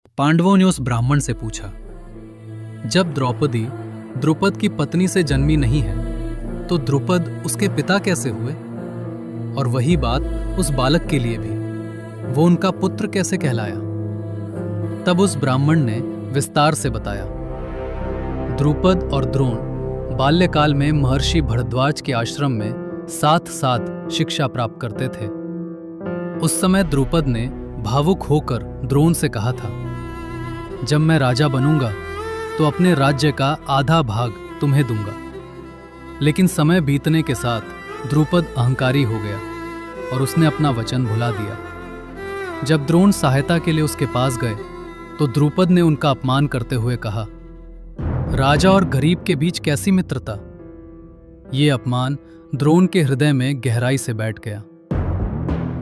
पांडवों ने उस ब्राह्मण से पूछा, जब द्रौपदी द्रुपद की पत्नी से जन्मी नहीं है तो द्रुपद उसके पिता कैसे हुए? और वही बात उस बालक के लिए भी, वो उनका पुत्र कैसे कहलाया? तब उस ब्राह्मण ने विस्तार से बताया, द्रुपद और द्रोण बाल्यकाल में महर्षि भरद्वाज के आश्रम में साथ साथ शिक्षा प्राप्त करते थे। उस समय द्रुपद ने भावुक होकर द्रोण से कहा था, जब मैं राजा बनूंगा तो अपने राज्य का आधा भाग तुम्हें दूंगा। लेकिन समय बीतने के साथ द्रुपद अहंकारी हो गया और उसने अपना वचन भुला दिया। जब द्रोण सहायता के लिए उसके पास गए तो द्रुपद ने उनका अपमान करते हुए कहा, राजा और गरीब के बीच कैसी मित्रता? ये अपमान द्रोण के हृदय में गहराई से बैठ गया।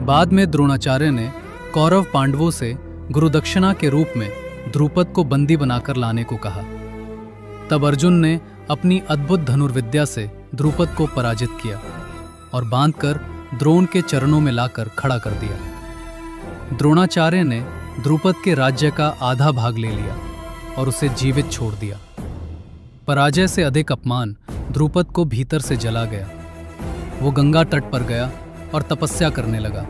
बाद में द्रोणाचार्य ने कौरव पांडवों से गुरुदक्षिणा के रूप में द्रुपद को बंदी बनाकर लाने को कहा। तब अर्जुन ने अपनी अद्भुत धनुर्विद्या से द्रुपद को पराजित किया और बांधकर द्रोण के चरणों में लाकर खड़ा कर दिया। द्रोणाचार्य ने द्रुपद के राज्य का आधा भाग ले लिया और उसे जीवित छोड़ दिया। पराजय से अधिक अपमान द्रुपद को भीतर से जला गया। वो गंगा तट पर गया और तपस्या करने लगा,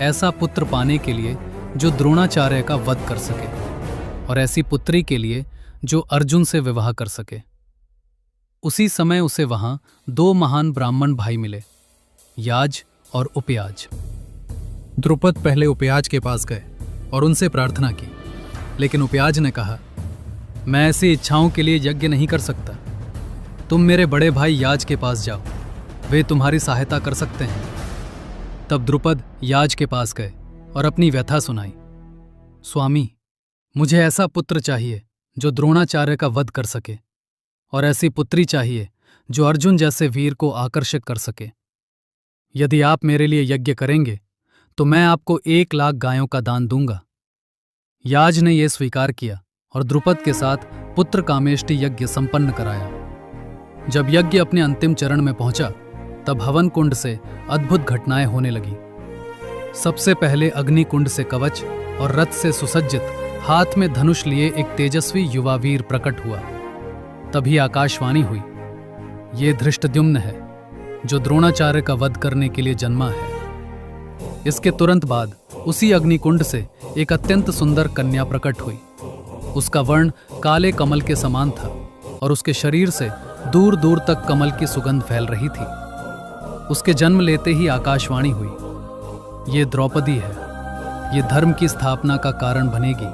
ऐसा पुत्र पाने के लिए जो द्रोणाचार्य का वध कर सके और ऐसी पुत्री के लिए जो अर्जुन से विवाह कर सके। उसी समय उसे वहां दो महान ब्राह्मण भाई मिले, याज और उपयाज। द्रुपद पहले उपयाज के पास गए और उनसे प्रार्थना की, लेकिन उपयाज ने कहा, मैं ऐसी इच्छाओं के लिए यज्ञ नहीं कर सकता। तुम मेरे बड़े भाई याज के पास जाओ, वे तुम्हारी सहायता कर सकते हैं। तब द्रुपद याज के पास गए और अपनी व्यथा सुनाई, स्वामी, मुझे ऐसा पुत्र चाहिए जो द्रोणाचार्य का वध कर सके और ऐसी पुत्री चाहिए जो अर्जुन जैसे वीर को आकर्षित कर सके। यदि आप मेरे लिए यज्ञ करेंगे तो मैं आपको 1,00,000 गायों का दान दूंगा। याज ने यह स्वीकार किया और द्रुपद के साथ पुत्र कामेष्टि यज्ञ संपन्न कराया। जब यज्ञ अपने अंतिम चरण में पहुंचा तब हवन कुंड से अद्भुत घटनाएं होने लगी। सबसे पहले अग्नि कुंड से कवच और रथ से सुसज्जित हाथ में धनुष लिए एक तेजस्वी युवा वीर प्रकट हुआ। तभी आकाशवाणी हुई, ये धृष्टद्युम्न है जो द्रोणाचार्य का वध करने के लिए जन्मा है। इसके तुरंत बाद उसी अग्निकुंड से एक अत्यंत सुंदर कन्या प्रकट हुई। उसका वर्ण काले कमल के समान था और उसके शरीर से दूर दूर तक कमल की सुगंध फैल रही थी। उसके जन्म लेते ही आकाशवाणी हुई, ये द्रौपदी है, ये धर्म की स्थापना का कारण बनेगी।